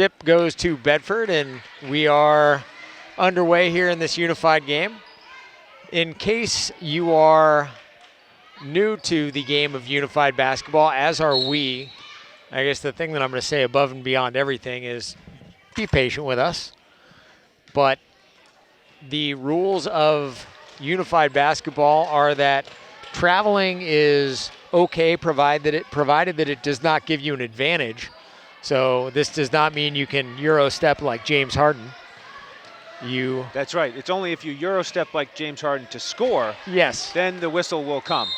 tip goes to Bedford, and we are underway here in this unified game. In case you are new to the game of unified basketball, as are we, I guess the thing that I'm going to say above and beyond everything is be patient with us. But the rules of unified basketball are that traveling is okay provided that it does not give you an advantage. So this does not mean you can Euro step like James Harden. That's right. It's only if you Euro step like James Harden to score. Yes. Then the whistle will come.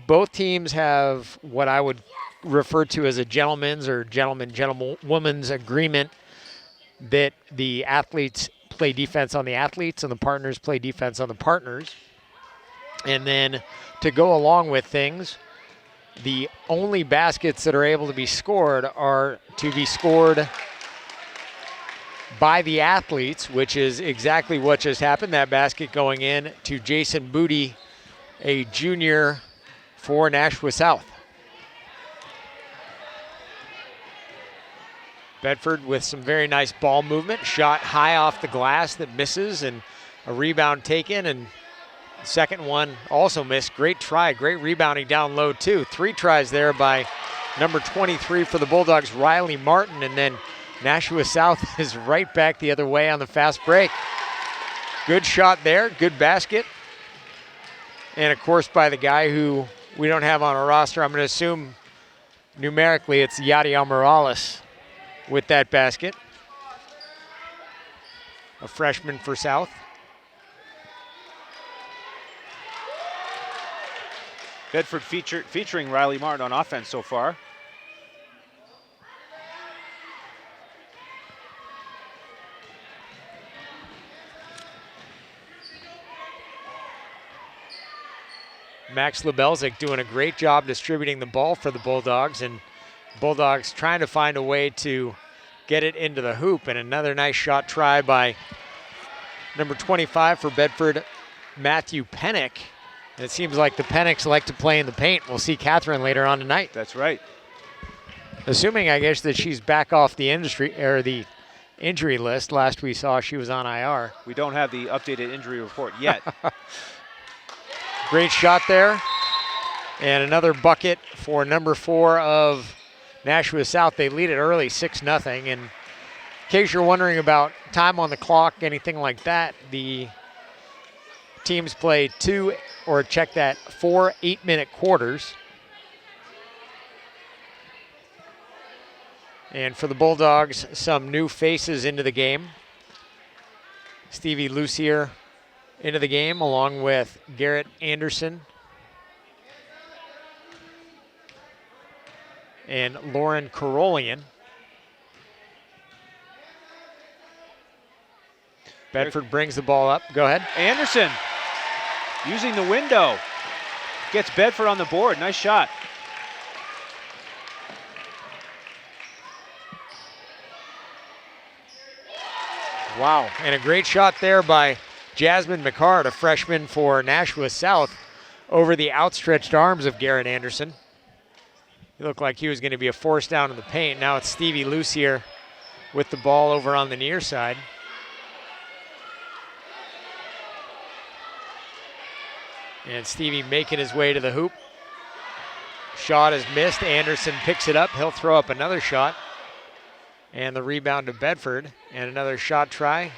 Both teams have what I would refer to as a gentleman's or gentlewoman's agreement that the athletes play defense on the athletes and the partners play defense on the partners. And then to go along with things, the only baskets that are able to be scored are to be scored by the athletes, which is exactly what just happened. That basket going in to Jason Booty, a junior for Nashua South. Bedford with some very nice ball movement. Shot high off the glass that misses, and a rebound taken, and the second one also missed. Great try, great rebounding down low too. 3 tries there by number 23 for the Bulldogs, Riley Martin, and then Nashua South is right back the other way on the fast break. Good shot there, good basket. And of course by the guy who we don't have on our roster, I'm going to assume numerically it's Yadiel Morales with that basket. A freshman for South. Bedford featuring Riley Martin on offense so far. Max Lebelzik doing a great job distributing the ball for the Bulldogs, and Bulldogs trying to find a way to get it into the hoop. And another nice shot try by number 25 for Bedford, Matthew Pennick. And it seems like the Pennicks like to play in the paint. We'll see Catherine later on tonight. That's right. Assuming, I guess, that she's back off the injury list. Last we saw, she was on IR. We don't have the updated injury report yet. Great shot there. And another bucket for number 4 of Nashua South. They lead it early, 6-0. And in case you're wondering about time on the clock, anything like that, the teams play 4 8-minute quarters. And for the Bulldogs, some new faces into the game. Stevie Lucier into the game, along with Garrett Anderson and Lauren Karolian. Bedford brings the ball up. Go ahead. Anderson using the window. Gets Bedford on the board. Nice shot. Wow, and a great shot there by Jasmine McCart, a freshman for Nashua South, over the outstretched arms of Garrett Anderson. He looked like he was going to be a force down in the paint. Now it's Stevie Lucier with the ball over on the near side. And Stevie making his way to the hoop. Shot is missed. Anderson picks it up. He'll throw up another shot. And the rebound to Bedford. And another shot try.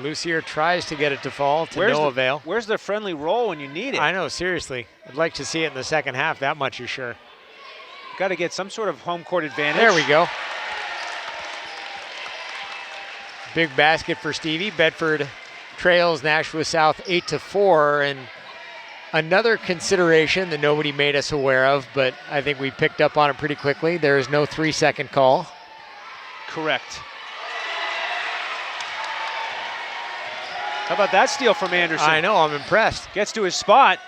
Lucier tries to get it to fall to no avail. Where's the friendly roll when you need it? I know, seriously. I'd like to see it in the second half, that much is sure. Got to get some sort of home court advantage. There we go. Big basket for Stevie. Bedford trails Nashua South 8-4, and another consideration that nobody made us aware of, but I think we picked up on it pretty quickly. There is no 3-second call. Correct. How about that steal from Anderson? I know, I'm impressed. Gets to his spot.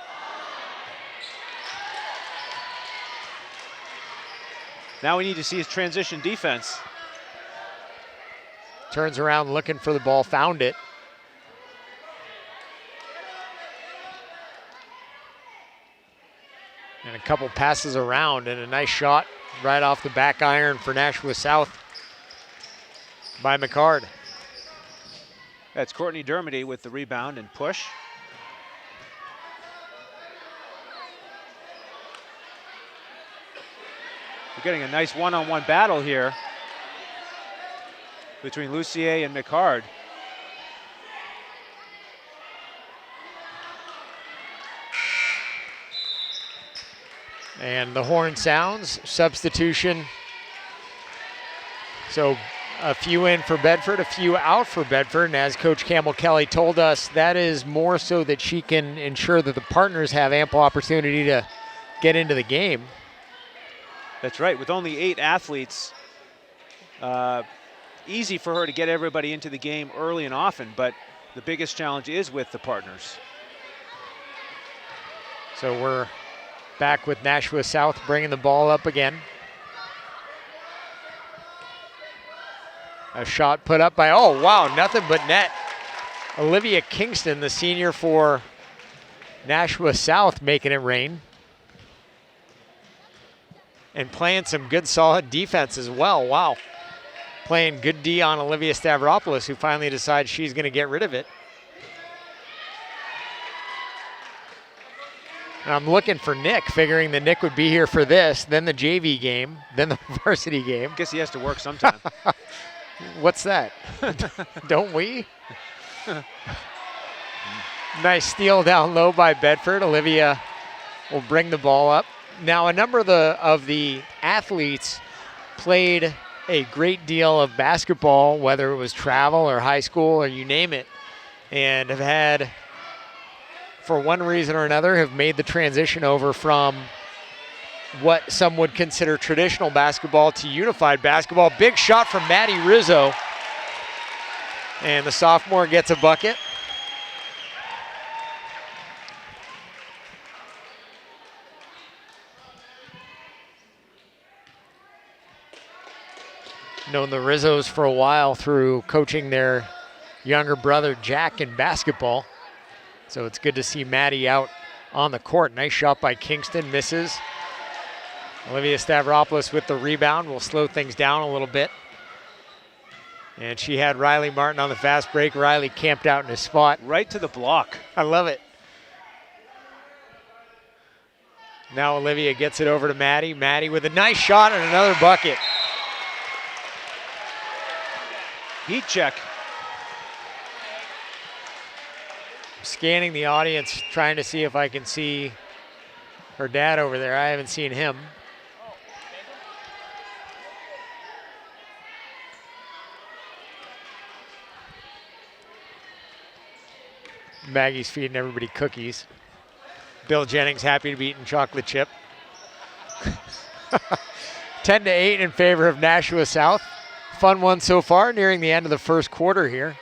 Now we need to see his transition defense. Turns around looking for the ball, found it. And And a couple passes around and a nice shot right off the back iron for Nashua South by McCard. That's Courtney Dermody with the rebound and push. We're getting a nice one-on-one battle here between Lucier and McCard. And the horn sounds, substitution. So a few in for Bedford, a few out for Bedford. And as Coach Campbell Kelly told us, that is more so that she can ensure that the partners have ample opportunity to get into the game. That's right, with only 8 athletes, easy for her to get everybody into the game early and often, but the biggest challenge is with the partners. So we're back with Nashua South bringing the ball up again. A shot put up by, oh wow, nothing but net. Olivia Kingston, the senior for Nashua South, making it rain. And playing some good solid defense as well, wow. Playing good D on Olivia Stavropoulos, who finally decides she's gonna get rid of it. And I'm looking for Nick, figuring that Nick would be here for this, then the JV game, then the varsity game. Guess he has to work sometime. What's that? Don't we? Nice steal down low by Bedford. Olivia will bring the ball up. Now, a number of the athletes played a great deal of basketball, whether it was travel or high school or you name it, and have had, for one reason or another, have made the transition over from what some would consider traditional basketball to unified basketball. Big shot from Maddie Rizzo. And the sophomore gets a bucket. Known the Rizzos for a while through coaching their younger brother Jack in basketball. So it's good to see Maddie out on the court. Nice shot by Kingston, misses. Olivia Stavropoulos with the rebound will slow things down a little bit. And she had Riley Martin on the fast break. Riley camped out in his spot. Right to the block. I love it. Now Olivia gets it over to Maddie. Maddie with a nice shot and another bucket. Heat check. Scanning the audience, trying to see if I can see her dad over there. I haven't seen him. Maggie's feeding everybody cookies. Bill Jennings happy to be eating chocolate chip. 10-8 in favor of Nashua South. Fun one so far, nearing the end of the first quarter here.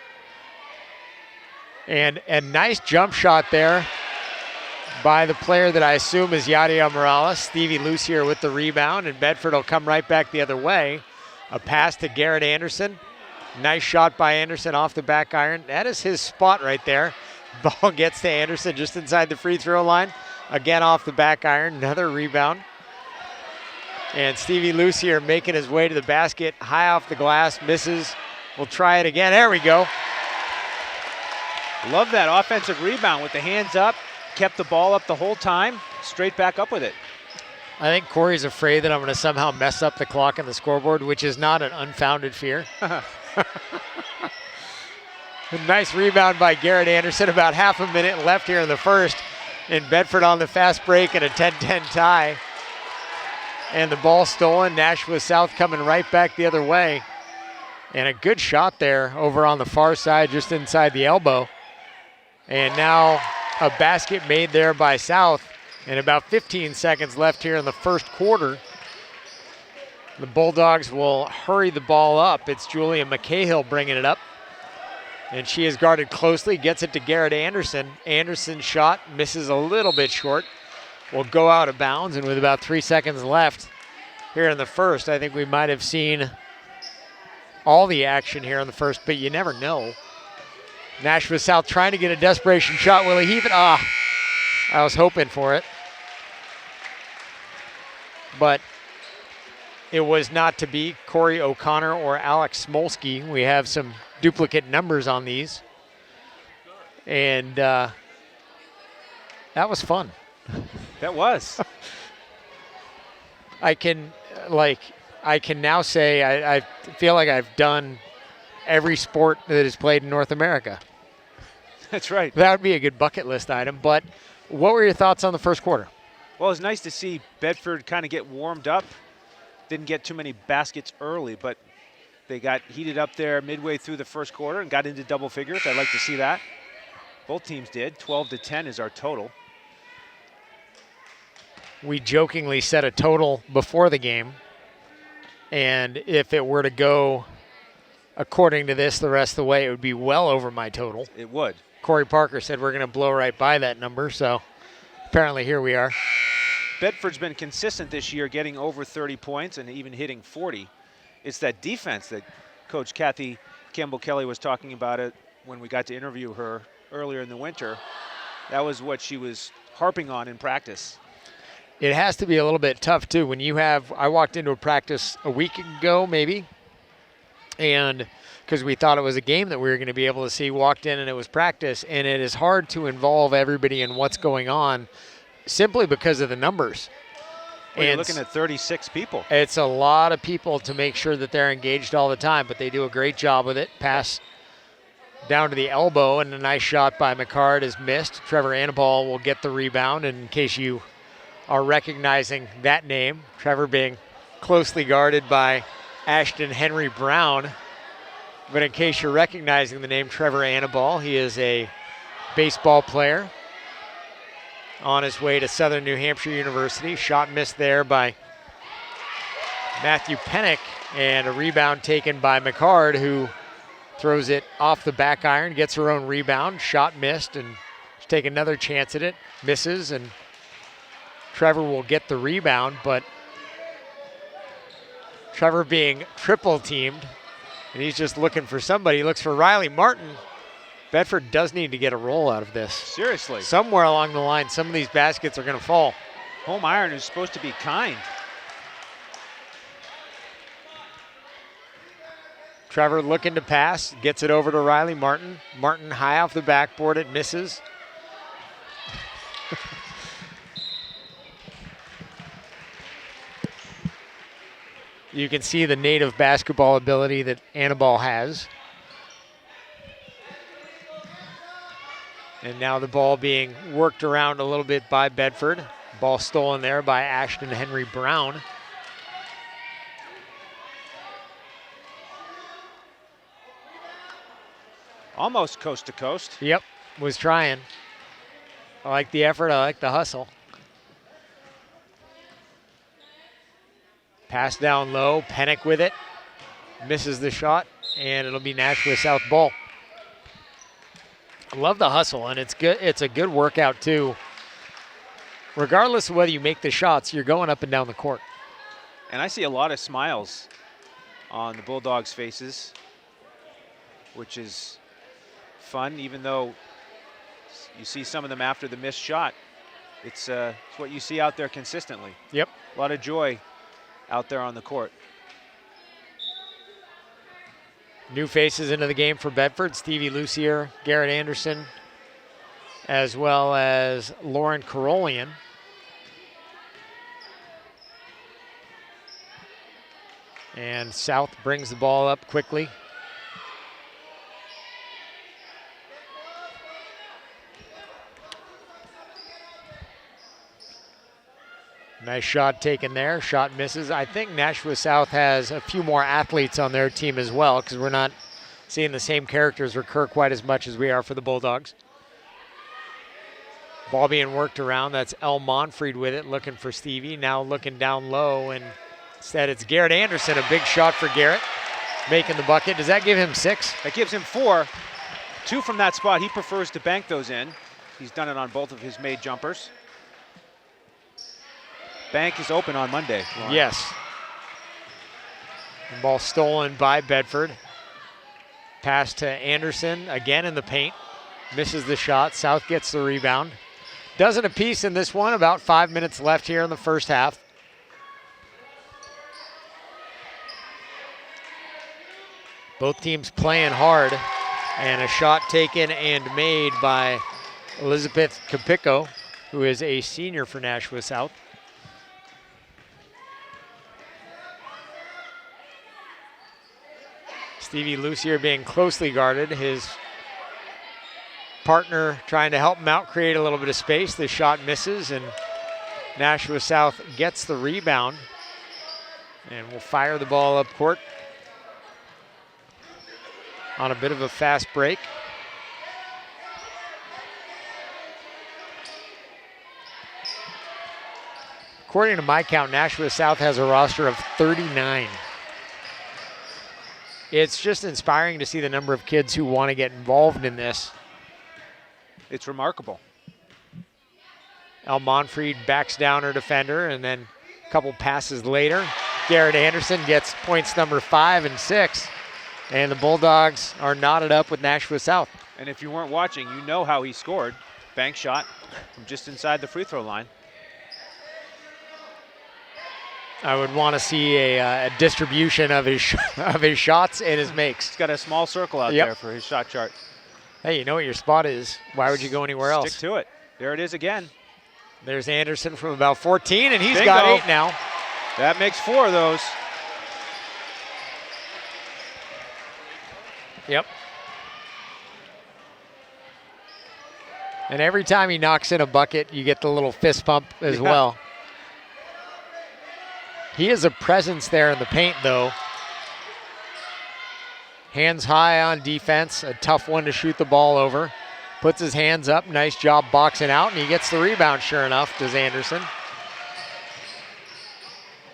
And a nice jump shot there by the player that I assume is Yadia Morales. Stevie Lucier with the rebound, and Bedford will come right back the other way. A pass to Garrett Anderson. Nice shot by Anderson off the back iron. That is his spot right there. Ball gets to Anderson just inside the free throw line. Again off the back iron, another rebound. And Stevie Lucier making his way to the basket, high off the glass, misses. We'll try it again, there we go. Love that offensive rebound with the hands up, kept the ball up the whole time, straight back up with it. I think Corey's afraid that I'm gonna somehow mess up the clock and the scoreboard, which is not an unfounded fear. A nice rebound by Garrett Anderson, about half a minute left here in the first. And Bedford on the fast break and a 10-10 tie. And the ball stolen, Nashua South coming right back the other way. And a good shot there over on the far side, just inside the elbow. And now a basket made there by South. And about 15 seconds left here in the first quarter. The Bulldogs will hurry the ball up. It's Julia McCahill bringing it up. And she is guarded closely, gets it to Garrett Anderson. Anderson's shot misses a little bit short. Will go out of bounds, and with about 3 seconds left here in the first, I think we might have seen all the action here in the first, but you never know. Nashua South trying to get a desperation shot. Will he heave it? I was hoping for it. but it was not to be. Corey O'Connor or Alex Smolsky. We have some duplicate numbers on these. And that was fun. That was. I can now say I feel like I've done every sport that is played in North America. That's right. That would be a good bucket list item. But what were your thoughts on the first quarter? Well, it's nice to see Bedford kind of get warmed up. Didn't get too many baskets early, but they got heated up there midway through the first quarter and got into double figures. I'd like to see that. Both teams did. 12-10 is our total. We jokingly set a total before the game, and if it were to go according to this the rest of the way, it would be well over my total. It would. Corey Parker said we're going to blow right by that number, so apparently here we are. Bedford's been consistent this year, getting over 30 points and even hitting 40. It's that defense that Coach Kathy Campbell-Kelly was talking about it when we got to interview her earlier in the winter. That was what she was harping on in practice. It has to be a little bit tough, too. When you have, I walked into a practice a week ago, maybe, and because we thought it was a game that we were going to be able to see, walked in and it was practice, and it is hard to involve everybody in what's going on simply because of the numbers. Well, you're looking at 36 people. It's a lot of people to make sure that they're engaged all the time, but they do a great job with it. Pass down to the elbow, and a nice shot by McCard is missed. Trevor Annaball will get the rebound, and in case you are recognizing that name, Trevor being closely guarded by Ashton Henry Brown. But in case you're recognizing the name Trevor Annaball, he is a baseball player on his way to Southern New Hampshire University. Shot missed there by Matthew Pennick, and a rebound taken by McCard, who throws it off the back iron, gets her own rebound. Shot missed, and take another chance at it. Misses, and Trevor will get the rebound, but Trevor being triple teamed, and he's just looking for somebody. He looks for Riley Martin. Bedford does need to get a roll out of this. Seriously. Somewhere along the line, some of these baskets are going to fall. Home iron is supposed to be kind. Trevor looking to pass, gets it over to Riley Martin. Martin high off the backboard, it misses. You can see the native basketball ability that Annaball has. And now the ball being worked around a little bit by Bedford. Ball stolen there by Ashton Henry Brown. Almost coast to coast. Yep, was trying. I like the effort, I like the hustle. Pass down low, Pennick with it. Misses the shot, and it'll be Nashua South ball. I love the hustle, and it's good. It's a good workout too. Regardless of whether you make the shots, you're going up and down the court. And I see a lot of smiles on the Bulldogs' faces, which is fun, even though you see some of them after the missed shot. It's what you see out there consistently. Yep. A lot of joy out there on the court. New faces into the game for Bedford. Stevie Lucier, Garrett Anderson, as well as Lauren Carolian. And South brings the ball up quickly. Nice shot taken there. Shot misses. I think Nashua South has a few more athletes on their team as well, because we're not seeing the same characters recur quite as much as we are for the Bulldogs. Ball being worked around. That's El Monfried with it, looking for Stevie. Now looking down low, and instead it's Garrett Anderson. A big shot for Garrett, making the bucket. Does that give him 6? That gives him 4. 2 from that spot. He prefers to bank those in. He's done it on both of his made jumpers. Bank is open on Monday, Lauren. Yes. The ball stolen by Bedford. Pass to Anderson, again in the paint. Misses the shot. South gets the rebound. Dozen apiece in this one. About 5 minutes left here in the first half. Both teams playing hard, and a shot taken and made by Elizabeth Capico, who is a senior for Nashua South. Stevie Lucier being closely guarded. His partner trying to help him out, create a little bit of space. The shot misses, and Nashua South gets the rebound and will fire the ball up court on a bit of a fast break. According to my count, Nashua South has a roster of 39. It's just inspiring to see the number of kids who want to get involved in this. It's remarkable. El Monfried backs down her defender, and then a couple passes later, Garrett Anderson gets points number 5 and 6, and the Bulldogs are knotted up with Nashua South. And if you weren't watching, you know how he scored. Bank shot from just inside the free throw line. I would want to see a distribution of his shots and his makes. He's got a small circle out there for his shot chart. Hey, you know what your spot is. Why would you go anywhere else? Stick to it. There it is again. There's Anderson from about 14, and he's got 8 now. That makes 4 of those. Yep. And every time he knocks in a bucket, you get the little fist pump as well. He is a presence there in the paint, though. Hands high on defense, a tough one to shoot the ball over. Puts his hands up, nice job boxing out, and he gets the rebound, sure enough, does Anderson.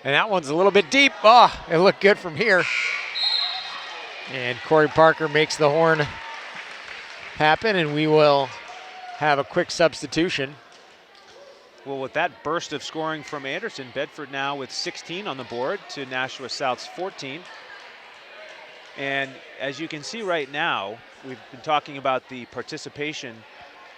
And that one's a little bit deep. Oh, it looked good from here. And Corey Parker makes the horn happen, and we will have a quick substitution. Well, with that burst of scoring from Anderson, Bedford now with 16 on the board to Nashua South's 14. And as you can see right now, we've been talking about the participation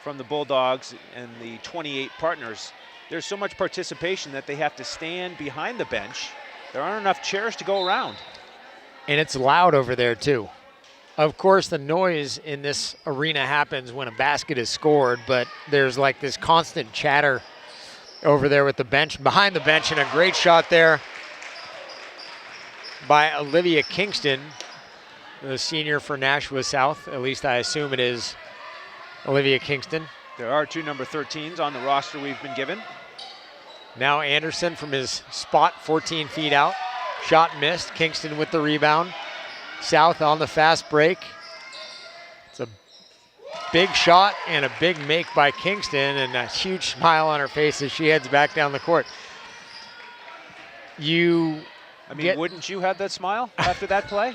from the Bulldogs and the 28 partners. There's so much participation that they have to stand behind the bench. There aren't enough chairs to go around. And it's loud over there too. Of course, the noise in this arena happens when a basket is scored, but there's like this constant chatter over there with the bench, behind the bench, and a great shot there by Olivia Kingston, the senior for Nashua South. At least I assume it is Olivia Kingston. There are 2 number 13s on the roster we've been given. Now Anderson from his spot, 14 feet out. Shot missed. Kingston with the rebound. South on the fast break. It's a big shot and a big make by Kingston, and a huge smile on her face as she heads back down the court. Wouldn't you have that smile after that play?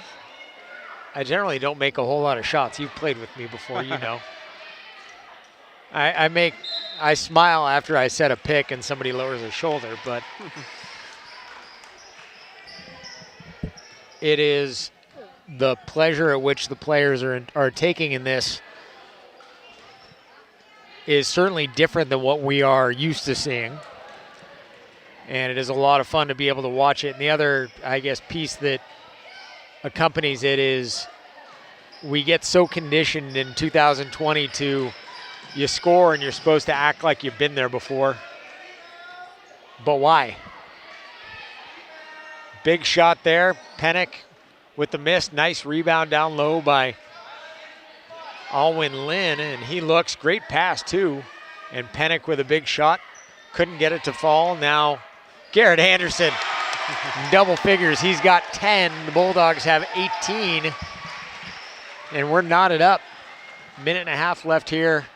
I generally don't make a whole lot of shots. You've played with me before, you know. I smile after I set a pick and somebody lowers their shoulder, but it is the pleasure at which the players are taking in this is certainly different than what we are used to seeing. And it is a lot of fun to be able to watch it. And the other, I guess, piece that accompanies it is we get so conditioned in 2020 to you score and you're supposed to act like you've been there before. But why? Big shot there. Pennick with the miss. Nice rebound down low by Alwyn Lynn, and he looks great pass too. And Pennick with a big shot. Couldn't get it to fall. Now Garrett Anderson, double figures. He's got 10. The Bulldogs have 18. And we're knotted up. Minute and a half left here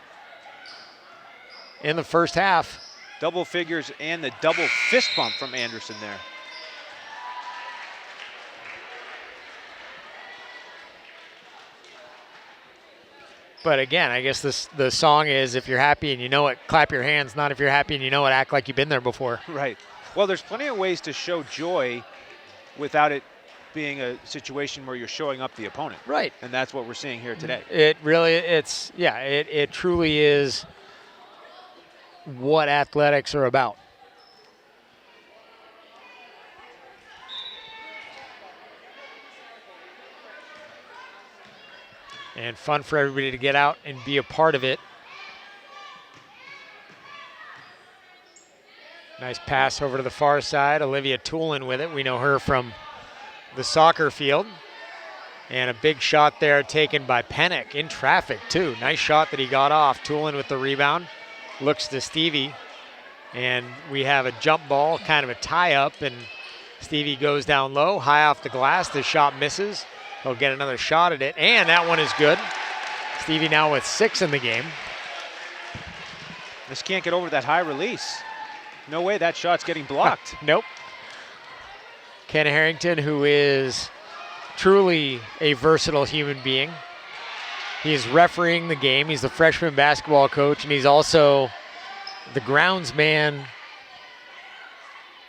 in the first half. Double figures and the double fist bump from Anderson there. But again, I guess the song is, if you're happy and you know it, clap your hands. Not if you're happy and you know it, act like you've been there before. Right. Well, there's plenty of ways to show joy without it being a situation where you're showing up the opponent. Right. And that's what we're seeing here today. It really, it truly is what athletics are about. and fun for everybody to get out and be a part of it. Nice pass over to the far side. Olivia Toolin with it. We know her from the soccer field. And a big shot there taken by Pennick in traffic too. Nice shot that he got off. Toolin with the rebound. Looks to Stevie. And we have a jump ball, kind of a tie-up, and Stevie goes down low, high off the glass. The shot misses. He'll get another shot at it, and that one is good. Stevie now with 6 in the game. Just can't get over that high release. No way that shot's getting blocked. Nope. Ken Harrington, who is truly a versatile human being. He's refereeing the game. He's the freshman basketball coach, and he's also the groundsman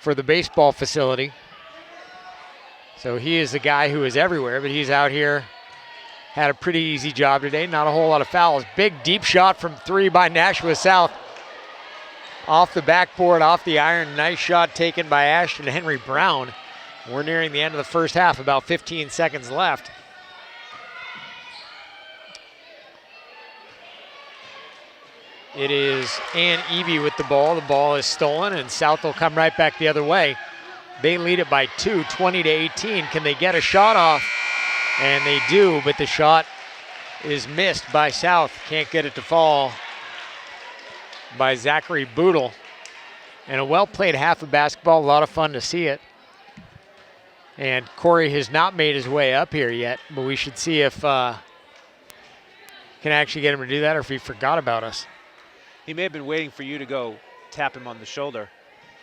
for the baseball facility. So he is the guy who is everywhere, but he's out here. Had a pretty easy job today. Not a whole lot of fouls. Big deep shot from 3 by Nashua South. Off the backboard, off the iron. Nice shot taken by Ashton Henry Brown. We're nearing the end of the first half, about 15 seconds left. It is Ann Eby with the ball. The ball is stolen, and South will come right back the other way. They lead it by 2, 20-18. Can they get a shot off? And they do, but the shot is missed by South. Can't get it to fall by Zachary Boodle. And a well-played half of basketball, a lot of fun to see it. And Corey has not made his way up here yet, but we should see if can actually get him to do that or if he forgot about us. He may have been waiting for you to go tap him on the shoulder.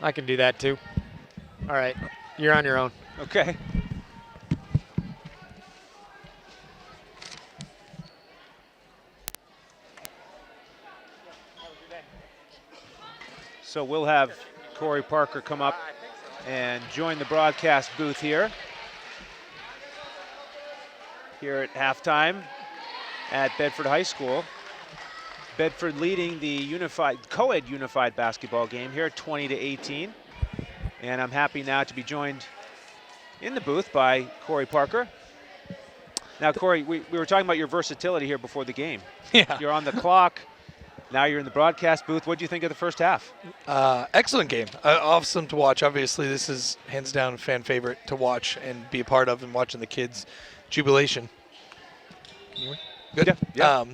I can do that too. All right, you're on your own. Okay. So we'll have Corey Parker come up and join the broadcast booth here at halftime at Bedford High School. Bedford leading the co-ed unified basketball game here 20-18. And I'm happy now to be joined in the booth by Corey Parker. Now, Corey, we were talking about your versatility here before the game. Yeah. You're on the clock. Now you're in the broadcast booth. What do you think of the first half? Excellent game. Awesome to watch. Obviously, this is hands down a fan favorite to watch and be a part of, and watching the kids' jubilation. Good? Yeah.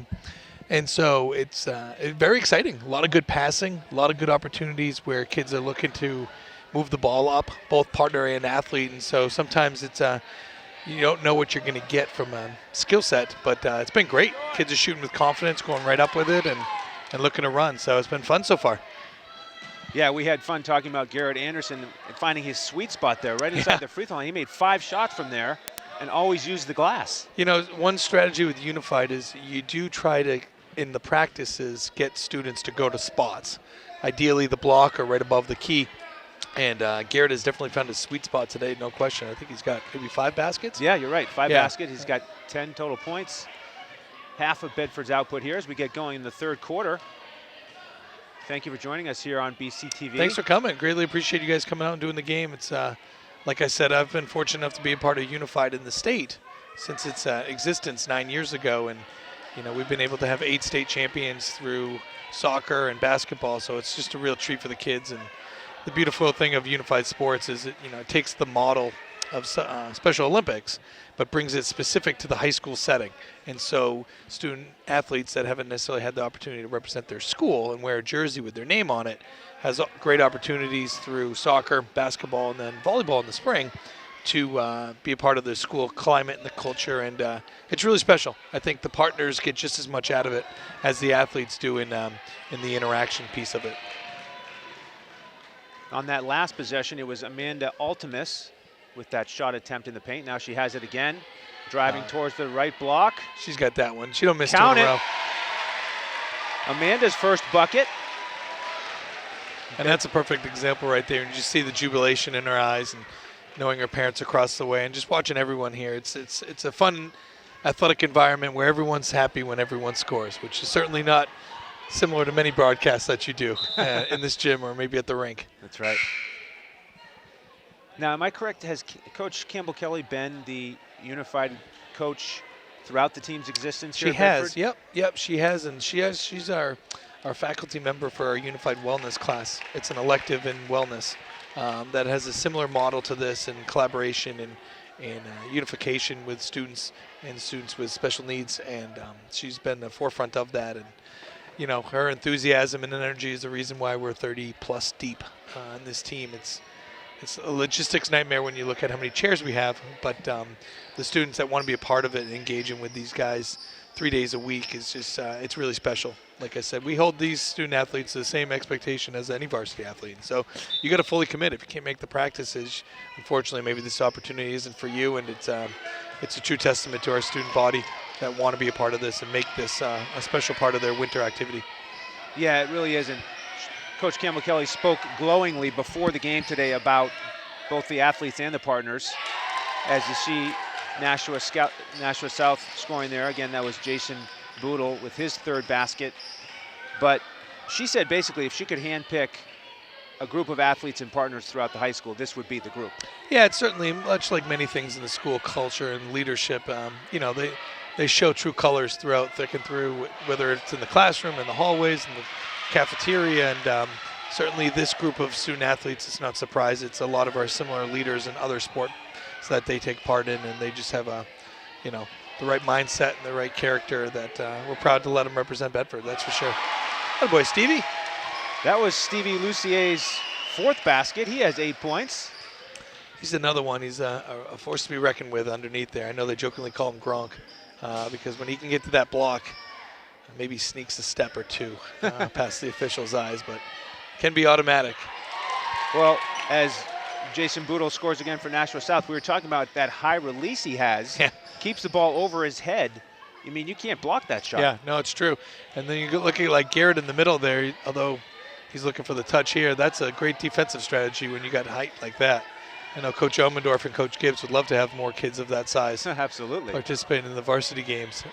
And so it's very exciting. A lot of good passing, a lot of good opportunities where kids are looking to move the ball up, both partner and athlete. And so sometimes it's you don't know what you're going to get from a skill set, but it's been great. Kids are shooting with confidence, going right up with it, and looking to run. So it's been fun so far. Yeah, we had fun talking about Garrett Anderson and finding his sweet spot there right inside the free throw line. He made 5 shots from there and always used the glass. You know, one strategy with Unified is you do try to, in the practices, get students to go to spots. Ideally the block or right above the key. And Garrett has definitely found his sweet spot today, no question. I think he's got maybe 5 baskets. Yeah, you're right. 5 baskets. He's got 10 total points. Half of Bedford's output here as we get going in the third quarter. Thank you for joining us here on BCTV. Thanks for coming. Greatly appreciate you guys coming out and doing the game. It's like I said, I've been fortunate enough to be a part of Unified in the state since its existence 9 years ago. And, you know, we've been able to have 8 state champions through soccer and basketball. So it's just a real treat for the kids. And the beautiful thing of Unified Sports is it, it takes the model of Special Olympics, but brings it specific to the high school setting. And so student athletes that haven't necessarily had the opportunity to represent their school and wear a jersey with their name on it has great opportunities through soccer, basketball, and then volleyball in the spring to be a part of the school climate and the culture. And it's really special. I think the partners get just as much out of it as the athletes do in the interaction piece of it. On that last possession, it was Amanda Altimus with that shot attempt in the paint. Now she has it again, driving towards the right block. She's got that one. She don't miss Count 2 in a row. Amanda's first bucket. And that's a perfect example right there. And you just see the jubilation in her eyes and knowing her parents across the way and just watching everyone here. It's a fun, athletic environment where everyone's happy when everyone scores, which is certainly not similar to many broadcasts that you do in this gym or maybe at the rink. That's right. Now, am I correct? Has Coach Campbell Kelly been the unified coach throughout the team's existence here She at Bedford? has, yep, she has, and she's our faculty member for our unified wellness class. It's an elective in wellness that has a similar model to this in collaboration and unification with students and students with special needs, and she's been the forefront of that. And you know, her enthusiasm and energy is the reason why we're 30 plus deep on this team. It's a logistics nightmare when you look at how many chairs we have, but the students that want to be a part of it and engaging with these guys 3 days a week is just, it's really special. Like I said, we hold these student athletes to the same expectation as any varsity athlete. So you got to fully commit. If you can't make the practices, unfortunately, maybe this opportunity isn't for you, and it's a true testament to our student body that want to be a part of this and make this a special part of their winter activity. Yeah, it really is. And Coach Campbell Kelly spoke glowingly before the game today about both the athletes and the partners. As you see, Nashua South scoring there. Again, that was Jason Boodle with his third basket. But she said basically if she could handpick a group of athletes and partners throughout the high school, this would be the group. Yeah, it's certainly much like many things in the school culture and leadership. You know, they show true colors throughout, thick and through, whether it's in the classroom, in the hallways, in the cafeteria, and certainly this group of student athletes, it's not surprise. It's a lot of our similar leaders in other sports that they take part in, and they just have you know, the right mindset and the right character that we're proud to let them represent Bedford, that's for sure. Good boy, Stevie. That was Stevie Lucier's fourth basket. He has 8 points. He's another one. He's a force to be reckoned with underneath there. I know they jokingly call him Gronk because when he can get to that block, maybe sneaks a step or two past the official's eyes, but can be automatic. Well, as Jason Boodle scores again for Nashua South, we were talking about that high release he has. Yeah. Keeps the ball over his head. I mean, you can't block that shot. Yeah, no, it's true. And then you look at like Garrett in the middle there, although he's looking for the touch here. That's a great defensive strategy when you got height like that. I know Coach Omendorf and Coach Gibbs would love to have more kids of that size Absolutely participating in the varsity games.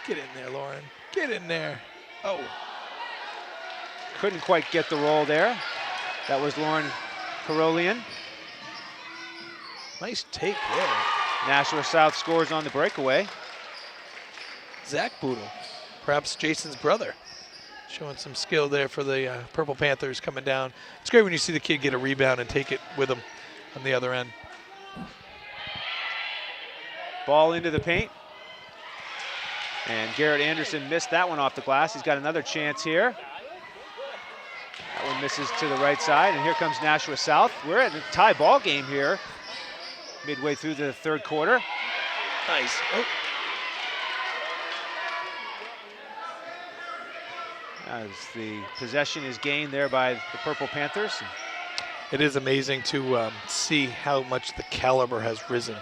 Get in there, Lauren. Get in there. Oh. Couldn't quite get the roll there. That was Lauren Karolian. Nice take there. Nashua South scores on the breakaway. Zach Boodle, perhaps Jason's brother, showing some skill there for the Purple Panthers coming down. It's great when you see the kid get a rebound and take it with him on the other end. Ball into the paint. And Garrett Anderson missed that one off the glass. He's got another chance here. That one misses to the right side, and here comes Nashua South. We're at a tie ball game here, midway through the third quarter. Nice. Oh. As the possession is gained there by the Purple Panthers. It is amazing to see how much the caliber has risen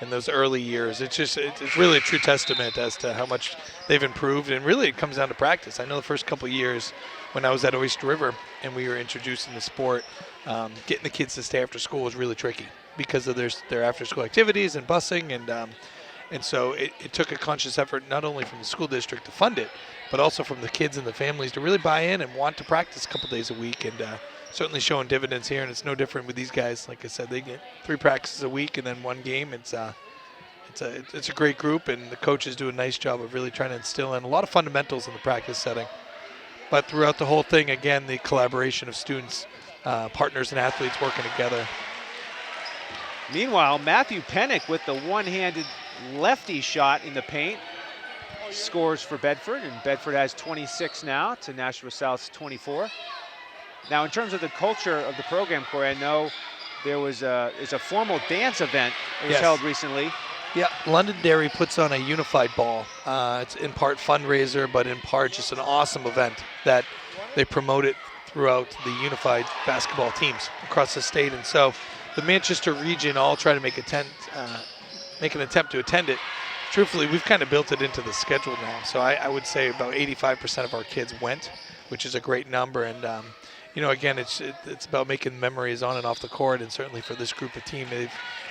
in those early years. It's really a true testament as to how much they've improved, and really it comes down to practice. I know the first couple of years when I was at Oyster River and we were introducing the sport, getting the kids to stay after school was really tricky because of their after school activities and busing, and so it took a conscious effort not only from the school district to fund it, but also from the kids and the families to really buy in and want to practice a couple days a week, and certainly showing dividends here. And it's no different with these guys. Like I said, they get 3 practices a week and then 1 game. It's a great group, and the coaches do a nice job of really trying to instill in a lot of fundamentals in the practice setting. But throughout the whole thing, again, the collaboration of students, partners, and athletes working together. Meanwhile, Matthew Pennick with the one-handed lefty shot in the paint scores for Bedford, and Bedford has 26 now to Nashua South's 24. Now, in terms of the culture of the program, Corey, I know there was a formal dance event that was held recently. Yeah, Londonderry puts on a unified ball. It's in part fundraiser, but in part just an awesome event that they promote it throughout the unified basketball teams across the state. And so the Manchester region all try to make an attempt to attend it. Truthfully, we've kind of built it into the schedule now. So I would say about 85% of our kids went, which is a great number. And you know, again, it's about making memories on and off the court, and certainly for this group of team,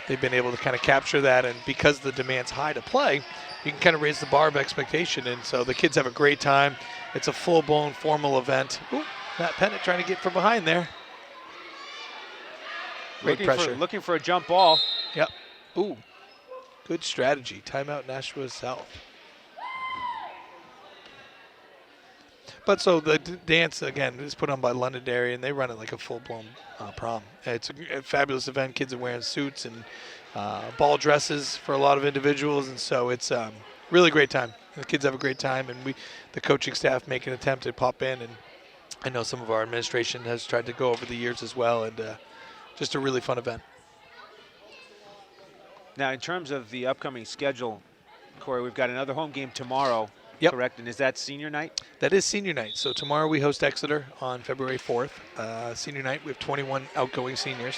they've been able to kind of capture that. And because the demand's high to play, you can kind of raise the bar of expectation. And so the kids have a great time. It's a full-blown formal event. Ooh, Matt Pennant trying to get from behind there. Great pressure. Looking for a jump ball. Yep. Ooh. Good strategy. Timeout Nashua South. But so the dance, again, is put on by Londonderry, and they run it like a full-blown prom. It's a fabulous event. Kids are wearing suits and ball dresses for a lot of individuals, and so it's really great time. The kids have a great time, and the coaching staff make an attempt to pop in, and I know some of our administration has tried to go over the years as well, and just a really fun event. Now, in terms of the upcoming schedule, Corey, we've got another home game tomorrow. Yep. Correct, and is that senior night? That is senior night. So tomorrow we host Exeter on February 4th. Senior night, we have 21 outgoing seniors.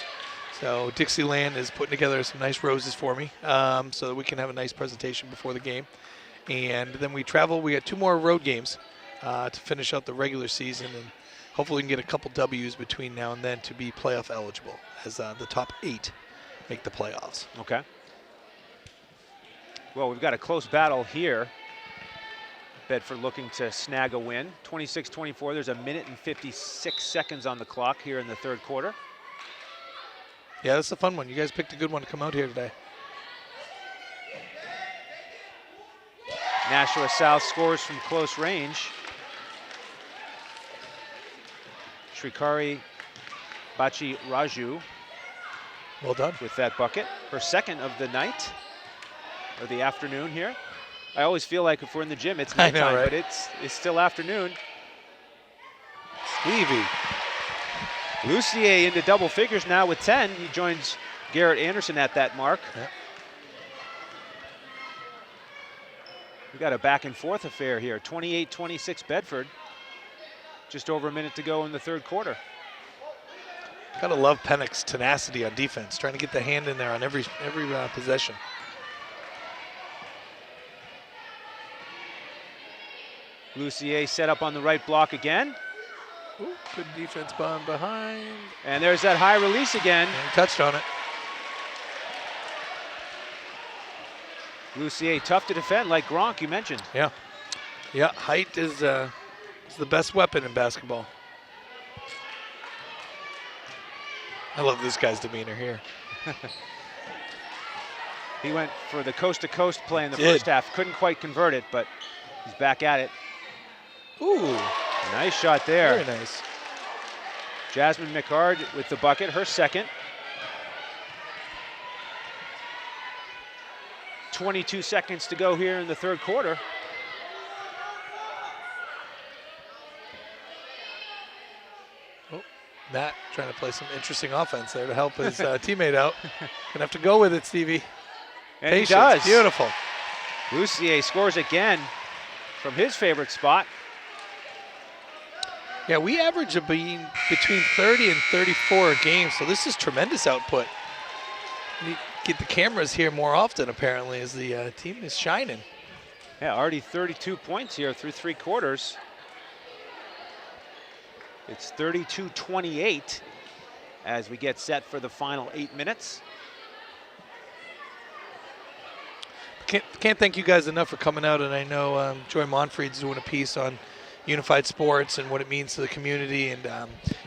So Dixieland is putting together some nice roses for me so that we can have a nice presentation before the game. And then we travel. We got 2 more road games to finish out the regular season, and hopefully we can get a couple W's between now and then to be playoff eligible as the top 8 make the playoffs. Okay. Well, we've got a close battle here. Bedford looking to snag a win. 26-24. There's a minute and 56 seconds on the clock here in the third quarter. Yeah, that's a fun one. You guys picked a good one to come out here today. Nashua South scores from close range. Shrikari Bachi Raju. Well done. With that bucket. Her second of the night, or the afternoon here. I always feel like if we're in the gym, it's nighttime, right? But it's still afternoon. Stevie. Lucier into double figures now with 10. He joins Garrett Anderson at that mark. Yep. We got a back and forth affair here. 28-26 Bedford. Just over a minute to go in the third quarter. Gotta love Pennock's tenacity on defense, trying to get the hand in there on every possession. Lucier set up on the right block again. Ooh, good defense behind. And there's that high release again. And he touched on it. Lucier tough to defend, like Gronk you mentioned. Yeah. Yeah, height is the best weapon in basketball. I love this guy's demeanor here. He went for the coast-to-coast play in the Did. first half. Couldn't quite convert it, but he's back at it. Ooh, Nice shot there. very nice. Jasmine McCard with the bucket, her second. 22 seconds to go here in the third quarter. Matt trying to play some interesting offense there to help his teammate out. Gonna have to go with it, Stevie. And Patience. he does. Beautiful. Lucier scores again from his favorite spot. Yeah, we average between 30 and 34 a game, so this is tremendous output. We get the cameras here more often, apparently, as the team is shining. Yeah, already 32 points here through 3 quarters. It's 32-28 as we get set for the final 8 minutes. Can't thank you guys enough for coming out, and I know Joy Monfried's doing a piece on unified sports and what it means to the community, and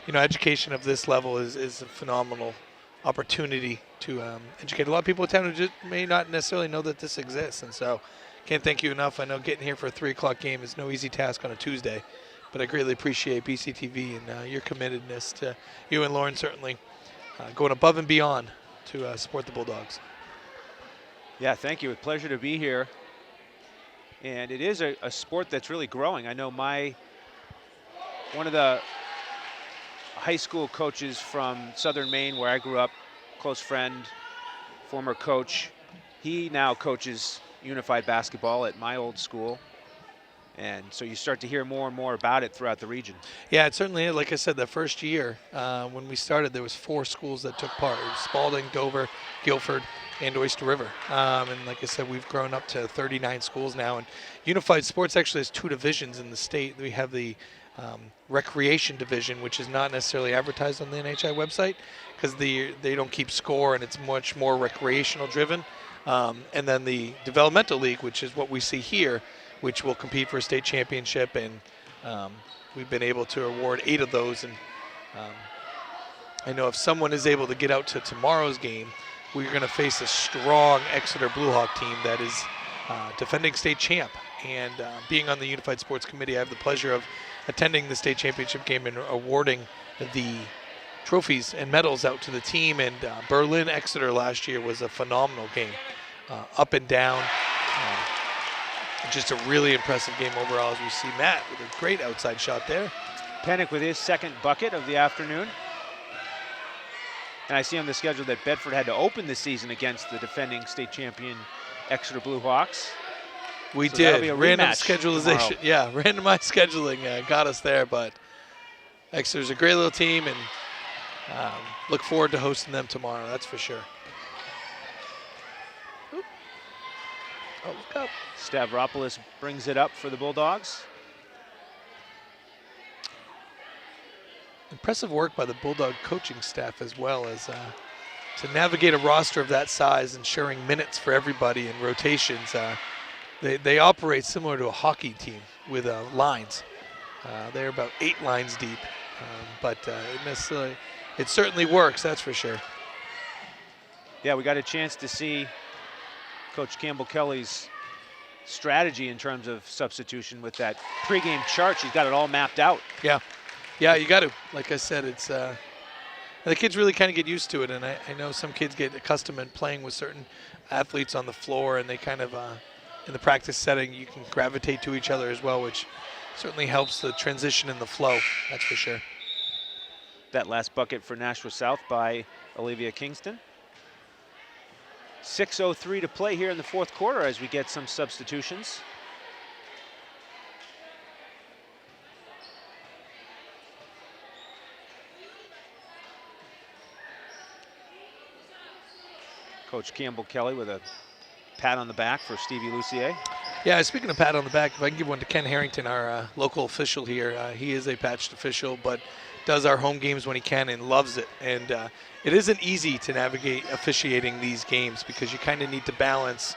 you know, education of this level is a phenomenal opportunity to educate a lot of people in town who just may not necessarily know that this exists, and so can't thank you enough. I know getting here for a 3 o'clock game is no easy task on a Tuesday, but I greatly appreciate BCTV and your committedness to you and Lauren, certainly going above and beyond to support the Bulldogs. Yeah, thank you. It's a pleasure to be here. And it is a sport that's really growing. I know one of the high school coaches from Southern Maine, where I grew up, close friend, former coach, he now coaches unified basketball at my old school. And so you start to hear more and more about it throughout the region. Yeah, it certainly is. Like I said, the first year when we started, there was 4 schools that took part. It was Spalding, Dover, Guilford, and Oyster River. And like I said, we've grown up to 39 schools now. And Unified Sports actually has 2 divisions in the state. We have the recreation division, which is not necessarily advertised on the NHI website because they don't keep score and it's much more recreational driven. And then the developmental league, which is what we see here, which will compete for a state championship, and we've been able to award 8 of those. And I know if someone is able to get out to tomorrow's game, we're going to face a strong Exeter Blue Hawk team that is defending state champ. And being on the Unified Sports Committee, I have the pleasure of attending the state championship game and awarding the trophies and medals out to the team. And Berlin-Exeter last year was a phenomenal game, up and down. Just a really impressive game overall, as we see Matt with a great outside shot there. Pennick with his second bucket of the afternoon. And I see on the schedule that Bedford had to open the season against the defending state champion Exeter Blue Hawks. We So that'll did. be a Random rematch scheduling. tomorrow. Yeah, randomized scheduling got us there, but Exeter's a great little team, and look forward to hosting them tomorrow, that's for sure. Oop. Oh, look up. Stavropoulos brings it up for the Bulldogs. Impressive work by the Bulldog coaching staff as well, as to navigate a roster of that size, ensuring minutes for everybody and rotations. They operate similar to a hockey team with lines. They're about 8 lines deep, but it certainly works, that's for sure. Yeah, we got a chance to see Coach Campbell Kelly's strategy in terms of substitution with that pregame chart. She's got it all mapped out. Yeah, you got to. Like I said, it's the kids really kind of get used to it, and I know some kids get accustomed to playing with certain athletes on the floor, and they kind of, in the practice setting, you can gravitate to each other as well, which certainly helps the transition and the flow, that's for sure. That last bucket for Nashua South by Olivia Kingston. 6:03 to play here in the fourth quarter as we get some substitutions. Coach Campbell Kelly with a pat on the back for Stevie Lucier. Yeah, speaking of pat on the back, if I can give one to Ken Harrington, our local official here. He is a patched official, but does our home games when he can and loves it. And it isn't easy to navigate officiating these games, because you kind of need to balance,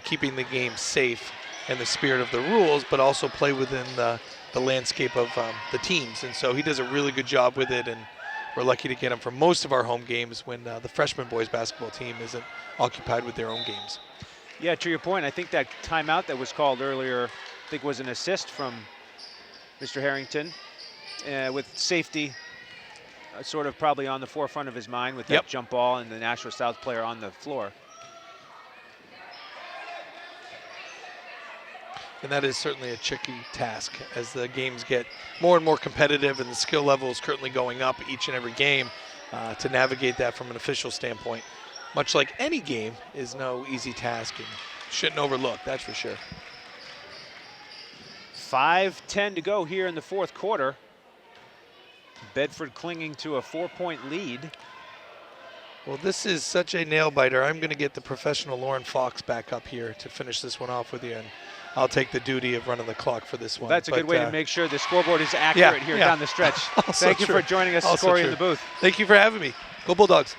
keeping the game safe and the spirit of the rules, but also play within the landscape of the teams. And so he does a really good job with it, and we're lucky to get him for most of our home games when the freshman boys basketball team isn't occupied with their own games. Yeah, to your point, I think that timeout that was called earlier, I think was an assist from Mr. Harrington, with safety sort of probably on the forefront of his mind with that jump ball and the Nashua South player on the floor. And that is certainly a tricky task as the games get more and more competitive and the skill level is currently going up each and every game, to navigate that from an official standpoint, much like any game, is no easy task and shouldn't overlook, that's for sure. 5:10 to go here in the fourth quarter. Bedford clinging to a 4-point lead. Well, this is such a nail biter. I'm going to get the professional Lauren Fox back up here to finish this one off with you, and I'll take the duty of running the clock for this one. That's a good way to make sure the scoreboard is accurate here down the stretch. Thank you for joining us, Corey, in the booth. Thank you for having me. Go Bulldogs.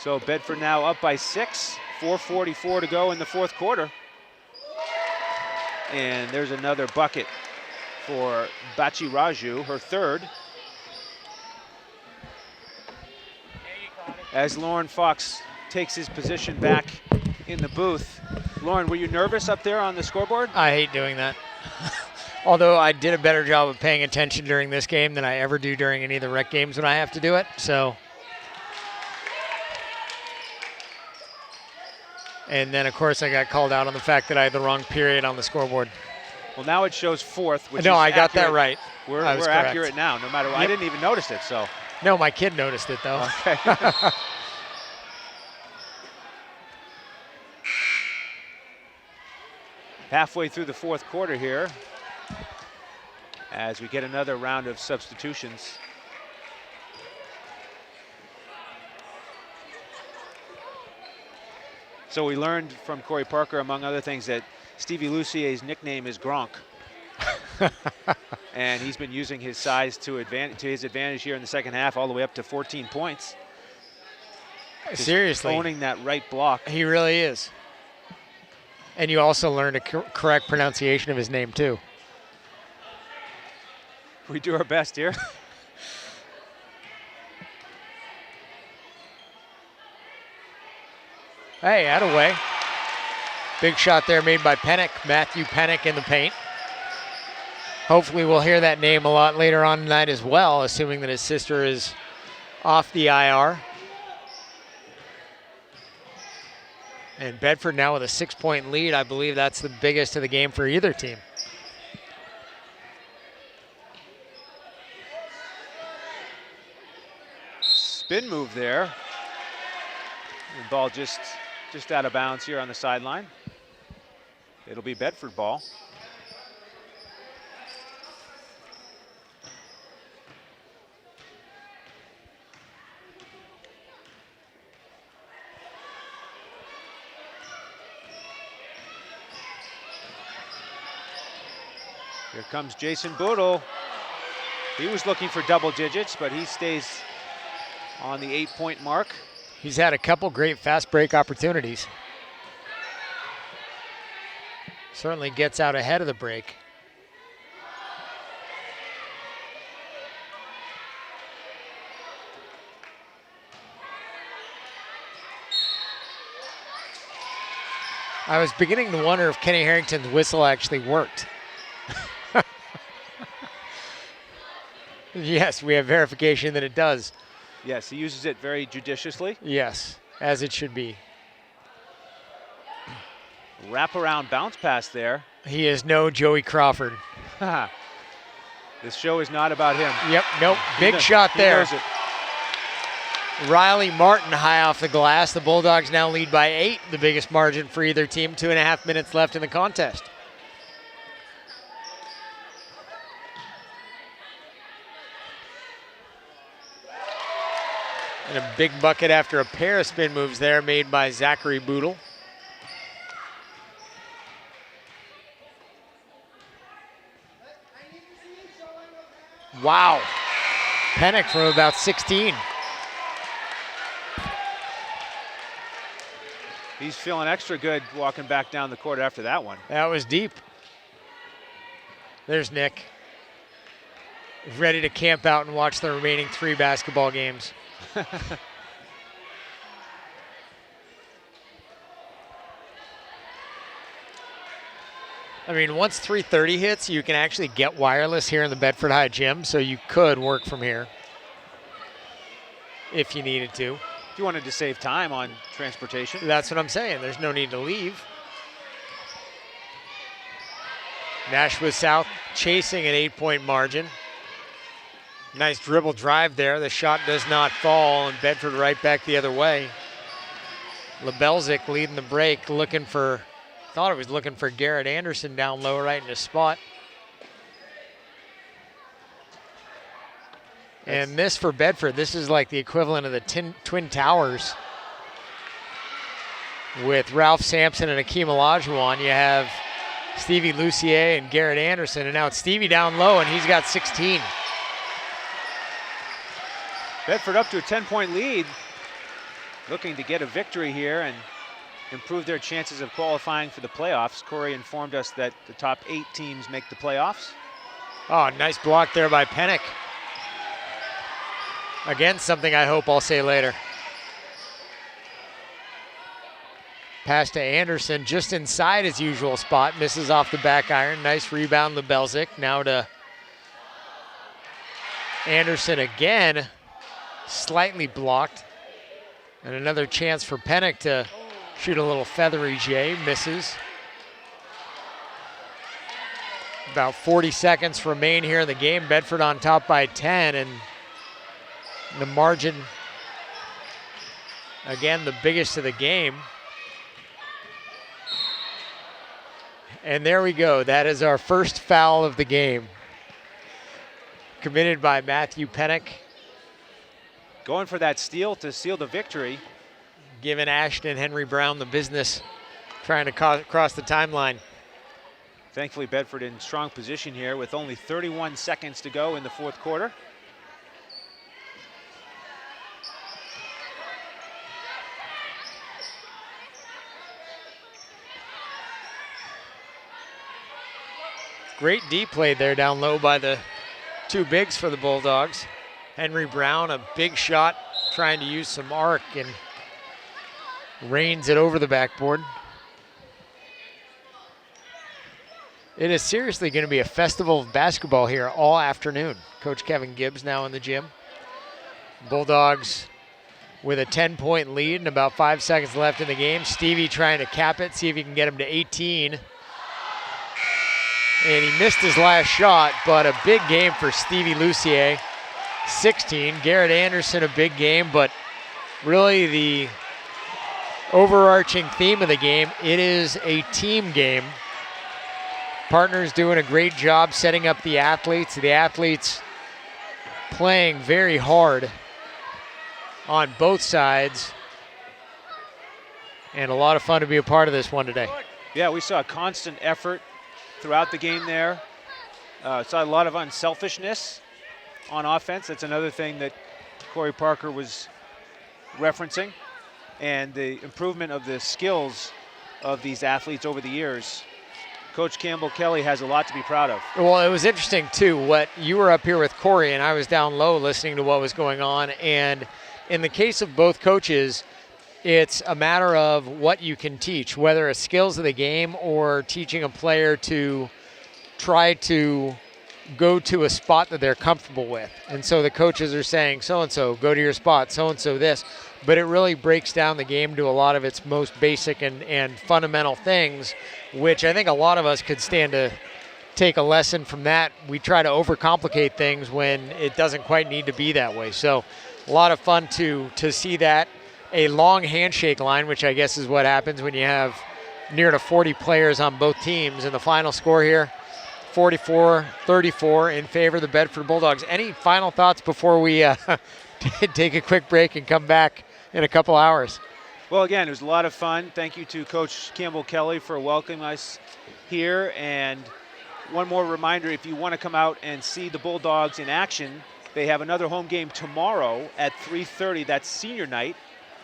So Bedford now up by 6, 4:44 to go in the fourth quarter. And there's another bucket for Bachi Raju, her third. As Lauren Fox takes his position back in the booth. Lauren, were you nervous up there on the scoreboard? I hate doing that. Although I did a better job of paying attention during this game than I ever do during any of the rec games when I have to do it, so. And then, of course, I got called out on the fact that I had the wrong period on the scoreboard. Well, now it shows fourth, which no, is I got accurate. that right. We're correct. accurate now, no matter what. Yep. I didn't even notice it, so. No, my kid noticed it, though. Okay. Halfway through the fourth quarter here, as we get another round of substitutions. So we learned from Corey Parker, among other things, that Stevie Lucier's nickname is Gronk. And he's been using his size to his advantage here in the second half, all the way up to 14 points. Just Seriously. owning that right block. He really is. And you also learned a correct pronunciation of his name, too. We do our best here. Hey, out of way. Big shot there made by Pennick, Matthew Pennick in the paint. Hopefully we'll hear that name a lot later on tonight as well, assuming that his sister is off the IR. And Bedford now with a 6-point lead. I believe that's the biggest of the game for either team. Spin move there. The ball just out of bounds here on the sideline. It'll be Bedford ball. Here comes Jason Boodle. He was looking for double digits, but he stays on the 8-point mark. He's had a couple great fast break opportunities. Certainly gets out ahead of the break. I was beginning to wonder if Kenny Harrington's whistle actually worked. Yes, we have verification that it does. Yes, he uses it very judiciously. Yes, as it should be. Wraparound bounce pass there. He is no Joey Crawford. This show is not about him. Yep, nope, big shot there. He knows it. Riley Martin high off the glass. The Bulldogs now lead by 8, the biggest margin for either team. 2.5 minutes left in the contest. And a big bucket after a pair of spin moves there made by Zachary Boodle. Wow. Pennick from about 16. He's feeling extra good walking back down the court after that one. That was deep. There's Nick. Ready to camp out and watch the remaining 3 basketball games. I mean, once 3:30 hits, you can actually get wireless here in the Bedford High gym, so you could work from here if you needed to. If you wanted to save time on transportation. That's what I'm saying. There's no need to leave. Nashua South chasing an 8-point margin. Nice dribble drive there. The shot does not fall, and Bedford right back the other way. Lebelzik leading the break, looking for Garrett Anderson down low right in his spot. And this for Bedford, this is like the equivalent of the Twin Towers. With Ralph Sampson and Akeem Olajuwon, you have Stevie Lucier and Garrett Anderson, and now it's Stevie down low, and he's got 16. Bedford up to a 10-point lead, looking to get a victory here and improve their chances of qualifying for the playoffs. Corey informed us that the top 8 teams make the playoffs. Oh, nice block there by Pennick. Again, something I hope I'll say later. Pass to Anderson, just inside his usual spot, misses off the back iron. Nice rebound, Lebelzik. Now to Anderson again. Slightly blocked. And another chance for Pennick to shoot a little feathery J, misses. About 40 seconds remain here in the game. Bedford on top by 10, and the margin, again, the biggest of the game. And there we go. That is our first foul of the game. Committed by Matthew Pennick. Going for that steal to seal the victory. Giving Ashton Henry Brown the business, trying to cross the timeline. Thankfully, Bedford in strong position here with only 31 seconds to go in the 4th quarter. Great D play there down low by the 2 bigs for the Bulldogs. Henry Brown, a big shot, trying to use some arc, and Rains it over the backboard. It is seriously going to be a festival of basketball here all afternoon. Coach Kevin Gibbs now in the gym. Bulldogs with a 10-point lead and about 5 seconds left in the game. Stevie trying to cap it, see if he can get him to 18. And he missed his last shot, but a big game for Stevie Lucier, 16. Garrett Anderson, a big game, but really the overarching theme of the game, it is a team game. Partners doing a great job setting up the athletes playing very hard on both sides, and a lot of fun to be a part of this one today. Yeah, we saw a constant effort throughout the game there. Saw a lot of unselfishness on offense. That's another thing that Corey Parker was referencing, and the improvement of the skills of these athletes over the years. Coach Campbell Kelly has a lot to be proud of. Well, it was interesting too, what you were up here with Corey and I was down low listening to what was going on, and in the case of both coaches, it's a matter of what you can teach, whether it's skills of the game or teaching a player to try to go to a spot that they're comfortable with. And so the coaches are saying, so-and-so, go to your spot, so-and-so this. But it really breaks down the game to a lot of its most basic and fundamental things, which I think a lot of us could stand to take a lesson from that. We try to overcomplicate things when it doesn't quite need to be that way. So a lot of fun to see that. A long handshake line, which I guess is what happens when you have near to 40 players on both teams. And the final score here, 44-34 in favor of the Bedford Bulldogs. Any final thoughts before we take a quick break and come back in a couple hours? Well, again, it was a lot of fun. Thank you to Coach Campbell Kelly for welcoming us here. And one more reminder, if you want to come out and see the Bulldogs in action, they have another home game tomorrow at 3:30. That's senior night.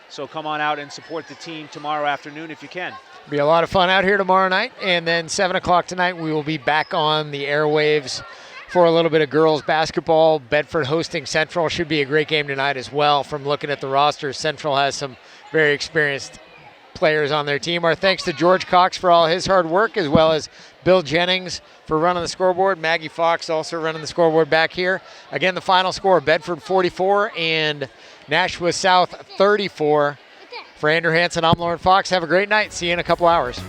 So come on out and support the team tomorrow afternoon if you can. Be a lot of fun out here tomorrow night. And then 7 o'clock tonight, we will be back on the airwaves for a little bit of girls basketball. Bedford hosting Central. Should be a great game tonight as well. From looking at the roster, Central has some very experienced players on their team. Our thanks to George Cox for all his hard work, as well as Bill Jennings for running the scoreboard. Maggie Fox also running the scoreboard back here. Again, the final score, Bedford 44 and Nashua South 34. For Andrew Hansen, I'm Lauren Fox. Have a great night. See you in a couple hours.